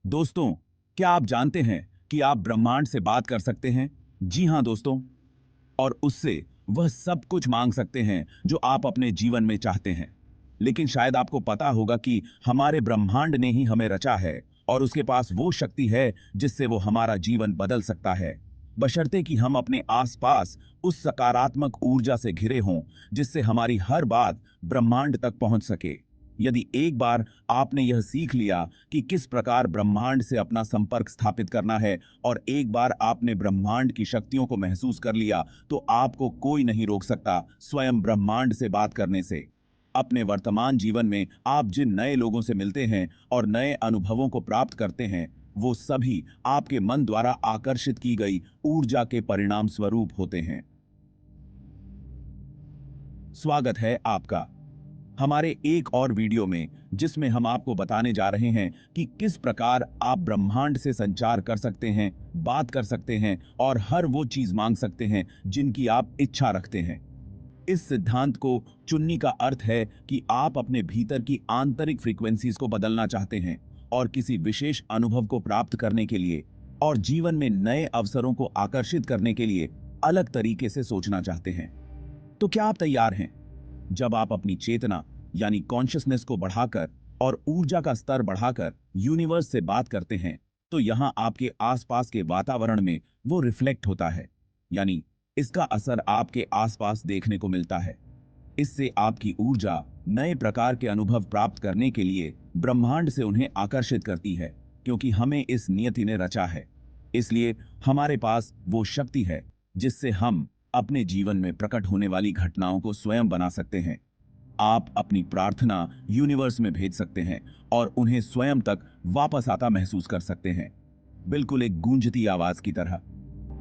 दोस्तों, क्या आप जानते हैं कि आप ब्रह्मांड से बात कर सकते हैं? जी हां दोस्तों, और उससे वह सब कुछ मांग सकते हैं जो आप अपने जीवन में चाहते हैं। लेकिन शायद आपको पता होगा कि हमारे ब्रह्मांड ने ही हमें रचा है और उसके पास वो शक्ति है जिससे वो हमारा जीवन बदल सकता है। बशर्ते कि हम अपने आसपास उस सकारात्मक ऊर्जा से घिरे हों जिससे हमारी हर बात ब्रह्मांड तक पहुंच सके। यदि एक बार आपने यह सीख लिया कि किस प्रकार ब्रह्मांड से अपना संपर्क स्थापित करना है और एक बार आपने ब्रह्मांड की शक्तियों को महसूस कर लिया, तो आपको कोई नहीं रोक सकता स्वयं ब्रह्मांड से बात करने से। अपने वर्तमान जीवन में आप जिन नए लोगों से मिलते हैं और नए अनुभवों को प्राप्त करते हैं, वो सभी आपके मन द्वारा आकर्षित की गई ऊर्जा के परिणाम स्वरूप होते हैं। स्वागत है आपका हमारे एक और वीडियो में, जिसमें हम आपको बताने जा रहे हैं कि किस प्रकार आप ब्रह्मांड से संचार कर सकते हैं, बात कर सकते हैं और हर वो चीज मांग सकते हैं जिनकी आप इच्छा रखते हैं। इस सिद्धांत को चुनने का अर्थ है कि आप अपने भीतर की आंतरिक फ्रीक्वेंसीज को बदलना चाहते हैं और किसी विशेष अनुभव को प्राप्त करने के लिए और जीवन में नए अवसरों को आकर्षित करने के लिए अलग तरीके से सोचना चाहते हैं। तो क्या आप तैयार हैं? जब आप अपनी चेतना यानी कॉन्शियसनेस को बढ़ाकर और ऊर्जा का स्तर बढ़ाकर यूनिवर्स से बात करते हैं, तो यहां आपके आसपास के वातावरण में वो रिफ्लेक्ट होता है, यानी इसका असर आपके आसपास देखने को मिलता है। इससे आपकी ऊर्जा नए प्रकार के अनुभव प्राप्त करने के लिए ब्रह्मांड से उन्हें आकर्षित करती है, क्योंकि हमें इस नियति ने रचा है। इसलिए हमारे पास वो शक्ति है जिससे हम अपने जीवन में प्रकट होने वाली घटनाओं को स्वयं बना सकते हैं। आप अपनी प्रार्थना यूनिवर्स में भेज सकते हैं और उन्हें स्वयं तक वापस आता महसूस कर सकते हैं, बिल्कुल एक गूंजती आवाज की तरह।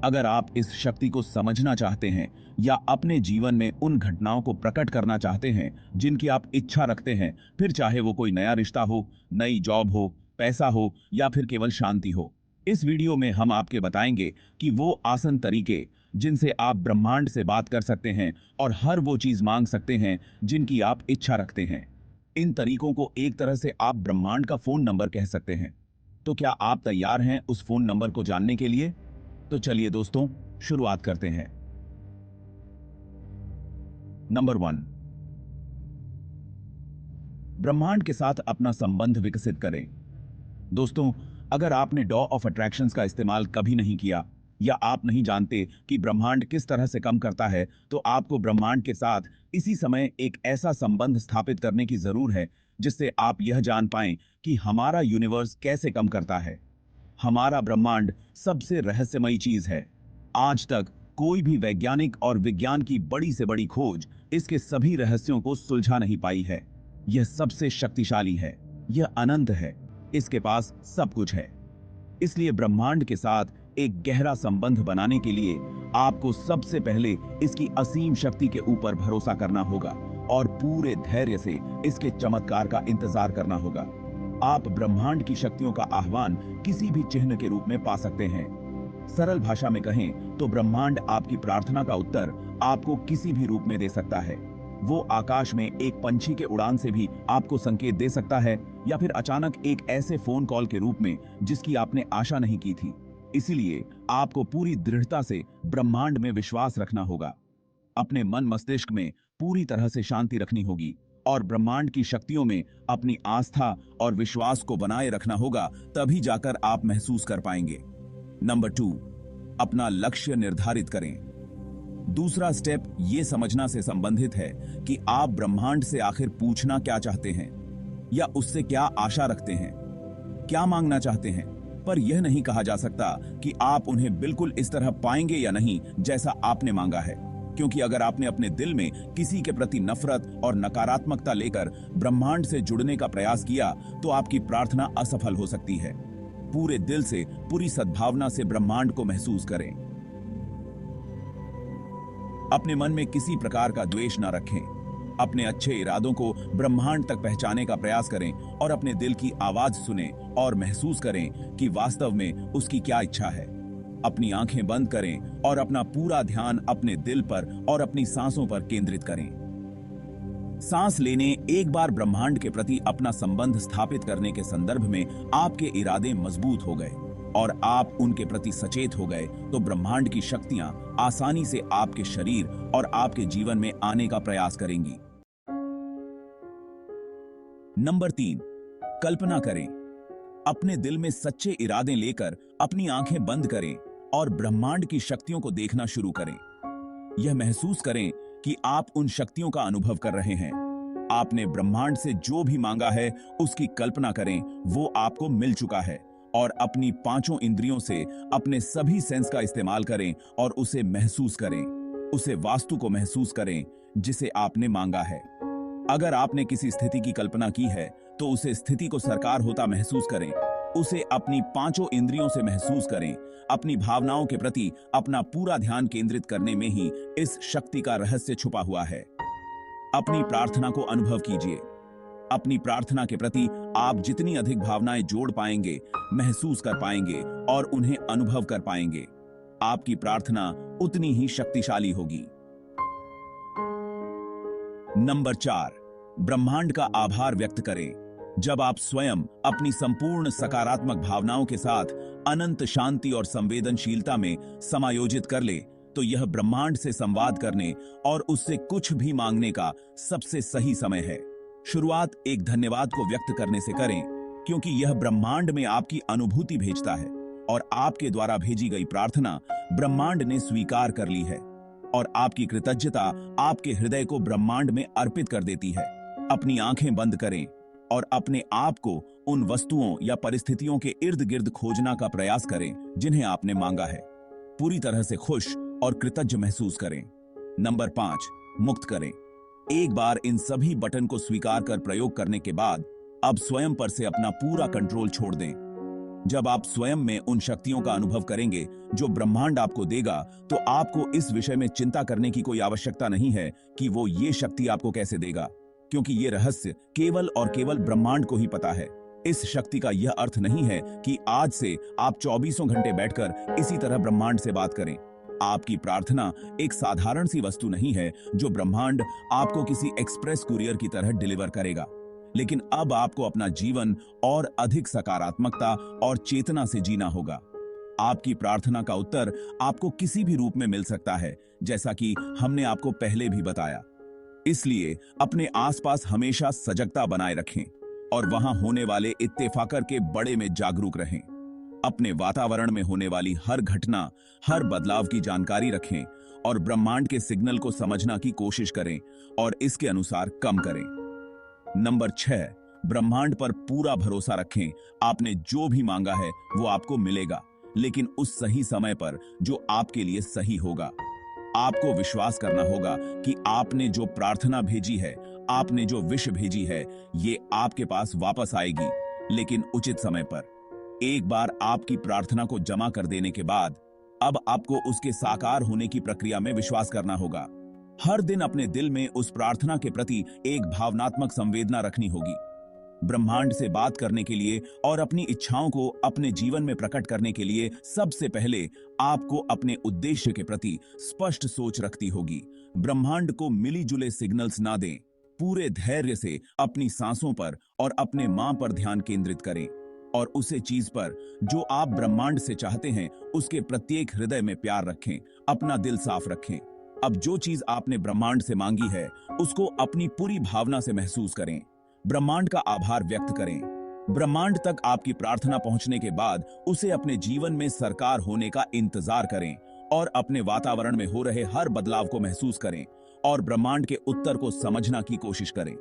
अगर आप इस शक्ति को समझना चाहते हैं या अपने जीवन में उन घटनाओं को प्रकट करना चाहते हैं जिनकी आप इच्छा रखते हैं, फिर चाहे वो कोई नया रिश्ता हो, नई जॉब हो, पैसा हो या फिर केवल शांति हो, इस वीडियो में हम आपके बताएंगे कि वो आसन तरीके जिनसे आप ब्रह्मांड से बात कर सकते हैं और हर वो चीज मांग सकते हैं जिनकी आप इच्छा रखते हैं। इन तरीकों को एक तरह से आप ब्रह्मांड का फोन नंबर कह सकते हैं। तो क्या आप तैयार हैं उस फोन नंबर को जानने के लिए? तो चलिए दोस्तों, शुरुआत करते हैं। नंबर 1, ब्रह्मांड के साथ अपना संबंध विकसित करें। दोस्तों, अगर आपने लॉ ऑफ अट्रैक्शंस का इस्तेमाल कभी नहीं किया या आप नहीं जानते कि ब्रह्मांड किस तरह से काम करता है, तो आपको ब्रह्मांड के साथ इसी समय एक ऐसा संबंध स्थापित करने की जरूर है जिससे आप यह जान पाएं कि हमारा यूनिवर्स कैसे काम करता है। हमारा ब्रह्मांड सबसे रहस्यमयी चीज है। आज तक कोई भी वैज्ञानिक और विज्ञान की बड़ी से बड़ी खोज इसके सभी रहस्यों को सुलझा नहीं पाई है। यह सबसे शक्तिशाली है, यह अनंत है, इसके पास सब कुछ है। इसलिए ब्रह्मांड के साथ एक गहरा संबंध बनाने के लिए आपको सबसे पहले इसकी असीम शक्ति के ऊपर भरोसा करना होगा और पूरे धैर्य से इसके चमत्कार का इंतजार करना होगा। आप ब्रह्मांड की शक्तियों का आह्वान किसी भी चिन्ह के रूप में पा सकते हैं। सरल भाषा में कहें तो ब्रह्मांड आपकी प्रार्थना का उत्तर आपको किसी भी रूप में दे सकता है। वो आकाश में एक पंछी के उड़ान से भी आपको संकेत दे सकता है या फिर अचानक एक ऐसे फोन कॉल के रूप में जिसकी आपने आशा नहीं की थी। इसीलिए आपको पूरी दृढ़ता से ब्रह्मांड में विश्वास रखना होगा। अपने मन मस्तिष्क में पूरी तरह से शांति रखनी होगी और ब्रह्मांड की शक्तियों में अपनी आस्था और विश्वास को बनाए रखना होगा, तभी जाकर आप महसूस कर पाएंगे। नंबर 2, अपना लक्ष्य निर्धारित करें। दूसरा स्टेप ये समझना से संबंधित है कि आप ब्रह्मांड से आखिर पूछना क्या चाहते हैं या उससे क्या आशा रखते हैं, क्या मांगना चाहते हैं। पर यह नहीं कहा जा सकता कि आप उन्हें बिल्कुल इस तरह पाएंगे या नहीं जैसा आपने मांगा है, क्योंकि अगर आपने अपने दिल में किसी के प्रति नफरत और नकारात्मकता लेकर ब्रह्मांड से जुड़ने का प्रयास किया, तो आपकी प्रार्थना असफल हो सकती है। पूरे दिल से, पूरी सद्भावना से ब्रह्मांड को महसूस करें। अपने मन में किसी प्रकार का द्वेष न रखें। अपने अच्छे इरादों को ब्रह्मांड तक पहुंचाने का प्रयास करें और अपने दिल की आवाज सुनें और महसूस करें कि वास्तव में उसकी क्या इच्छा है। अपनी आंखें बंद करें और अपना पूरा ध्यान अपने दिल पर और अपनी सांसों पर केंद्रित करें। सांस लेने, एक बार ब्रह्मांड के प्रति अपना संबंध स्थापित करने के संदर्भ में आपके इरादे मजबूत हो गए और आप उनके प्रति सचेत हो गए तो ब्रह्मांड की शक्तियां आसानी से आपके शरीर और आपके जीवन में आने का प्रयास करेंगी। नंबर 3, कल्पना करें। अपने दिल में सच्चे इरादे लेकर अपनी आंखें बंद करें और ब्रह्मांड की शक्तियों को देखना शुरू करें। यह महसूस करें कि आप उन शक्तियों का अनुभव कर रहे हैं। आपने ब्रह्मांड से जो भी मांगा है उसकी कल्पना करें, वो आपको मिल चुका है और अपनी पांचों इंद्रियों से अपने सभी सेंस का इस्तेमाल करें और उसे महसूस करें, उसे वास्तु को महसूस करें जिसे आपने मांगा है। अगर आपने किसी स्थिति की कल्पना की है तो उसे स्थिति को साकार होता महसूस करें, उसे अपनी पांचों इंद्रियों से महसूस करें। अपनी भावनाओं के प्रति अपना पूरा ध्यान केंद्रित करने में ही इस शक्ति का रहस्य छुपा हुआ है। अपनी प्रार्थना को अनुभव कीजिए। अपनी प्रार्थना के प्रति आप जितनी अधिक भावनाएं जोड़ पाएंगे, महसूस कर पाएंगे और उन्हें अनुभव कर पाएंगे, आपकी प्रार्थना उतनी ही शक्तिशाली होगी। नंबर 4, ब्रह्मांड का आभार व्यक्त करें। जब आप स्वयं अपनी संपूर्ण सकारात्मक भावनाओं के साथ अनंत शांति और संवेदनशीलता में समायोजित कर ले, तो यह ब्रह्मांड से संवाद करने और उससे कुछ भी मांगने का सबसे सही समय है। शुरुआत एक धन्यवाद को व्यक्त करने से करें, क्योंकि यह ब्रह्मांड में आपकी अनुभूति भेजता है और आपके द्वारा भेजी गई प्रार्थना ब्रह्मांड ने स्वीकार कर ली है और आपकी कृतज्ञता आपके हृदय को ब्रह्मांड में अर्पित कर देती है। अपनी आंखें बंद करें और अपने आप को उन वस्तुओं या परिस्थितियों के इर्द गिर्द खोजना का प्रयास करें जिन्हें आपने मांगा है। पूरी तरह से खुश और कृतज्ञ महसूस करें। नंबर 5, मुक्त करें। एक बार इन सभी बटन को स्वीकार कर प्रयोग करने के बाद अब स्वयं पर से अपना पूरा कंट्रोल छोड़ दें। जब आप स्वयं में उन शक्तियों का अनुभव करेंगे जो ब्रह्मांड आपको देगा, तो आपको इस विषय में चिंता करने की कोई आवश्यकता नहीं है कि वो ये शक्ति आपको कैसे देगा, क्योंकि ये रहस्य केवल और केवल ब्रह्मांड को ही पता है। इस शक्ति का यह अर्थ नहीं है कि आज से आप 24 घंटे बैठकर इसी तरह ब्रह्मांड से बात करें। आपकी प्रार्थना एक साधारण सी वस्तु नहीं है जो ब्रह्मांड आपको किसी एक्सप्रेस कुरियर की तरह डिलीवर करेगा, लेकिन अब आपको अपना जीवन और अधिक सकारात्मकता और चेतना से जीना होगा। आपकी प्रार्थना का उत्तर आपको किसी भी रूप में मिल सकता है, जैसा कि हमने आपको पहले भी बताया। इसलिए अपने आसपास हमेशा सजगता बनाए रखें और वहां होने वाले इत्तेफाकर के बड़े में जागरूक रहें। अपने वातावरण में होने वाली हर घटना, हर बदलाव की जानकारी रखें और ब्रह्मांड के सिग्नल को समझना की कोशिश करें और इसके अनुसार कम करें। नंबर 6, ब्रह्मांड पर पूरा भरोसा रखें। आपने जो भी मांगा है वो आपको मिलेगा, लेकिन उस सही समय पर जो आपके लिए सही होगा। आपको विश्वास करना होगा कि आपने जो प्रार्थना भेजी है, आपने जो विश भेजी है, ये आपके पास वापस आएगी, लेकिन उचित समय पर। एक बार आपकी प्रार्थना को जमा कर देने के बाद अब आपको उसके साकार होने की प्रक्रिया में विश्वास करना होगा। हर दिन अपने दिल में उस प्रार्थना के प्रति एक भावनात्मक संवेदना रखनी होगी। ब्रह्मांड से बात करने के लिए और अपनी इच्छाओं को अपने जीवन में प्रकट करने के लिए सबसे पहले आपको अपने उद्देश्य के प्रति स्पष्ट सोच रखती होगी। ब्रह्मांड को मिली जुले सिग्नल्स ना दें। पूरे धैर्य से अपनी सांसों पर और अपने मां पर ध्यान केंद्रित करें और उसे चीज पर जो आप ब्रह्मांड से चाहते हैं उसके प्रत्येक हृदय में प्यार रखें। अपना दिल साफ रखें। अब जो चीज आपने ब्रह्मांड से मांगी है उसको अपनी पूरी भावना से महसूस करें। ब्रह्मांड का आभार व्यक्त करें। ब्रह्मांड तक आपकी प्रार्थना पहुंचने के बाद उसे अपने जीवन में साकार होने का इंतजार करें और अपने वातावरण में हो रहे हर बदलाव को महसूस करें और ब्रह्मांड के उत्तर को समझना की कोशिश करें।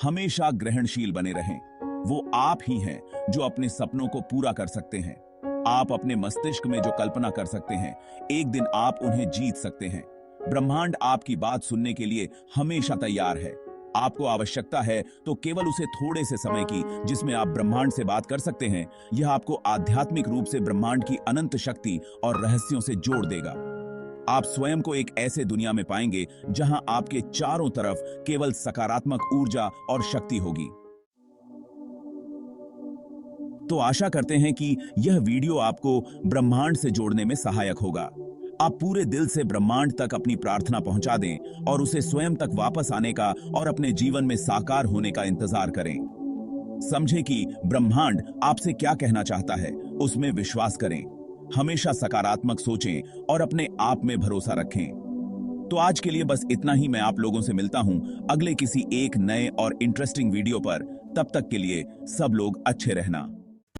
हमेशा ग्रहणशील बने रहें। वो आप ही हैं जो अपने सपनों को पूरा कर सकते हैं। आप अपने मस्तिष्क में जो कल्पना कर सकते हैं, एक दिन आप उन्हें जीत सकते हैं। ब्रह्मांड आपकी बात सुनने के लिए हमेशा तैयार है। आपको आवश्यकता है तो केवल उसे थोड़े से समय की जिसमें आप ब्रह्मांड से बात कर सकते हैं, यह आपको आध्यात्मिक रूप से ब्रह्मांड की अनंत शक्ति और रहस्यों से जोड़ देगा। आप स्वयं को एक ऐसे दुनिया में पाएंगे जहां आपके चारों तरफ केवल सकारात्मक ऊर्जा और शक्ति होगी। तो आशा करते हैं कि यह वीडियो आपको ब्रह्मांड से जोड़ने में सहायक होगा। आप पूरे दिल से ब्रह्मांड तक अपनी प्रार्थना पहुंचा दें और उसे स्वयं तक वापस आने का और अपने जीवन में साकार होने का इंतजार करें। समझें कि ब्रह्मांड आपसे क्या कहना चाहता है, उसमें विश्वास करें, हमेशा सकारात्मक सोचें और अपने आप में भरोसा रखें। तो आज के लिए बस इतना ही। मैं आप लोगों से मिलता हूं अगले किसी एक नए और इंटरेस्टिंग वीडियो पर। तब तक के लिए सब लोग अच्छे रहना।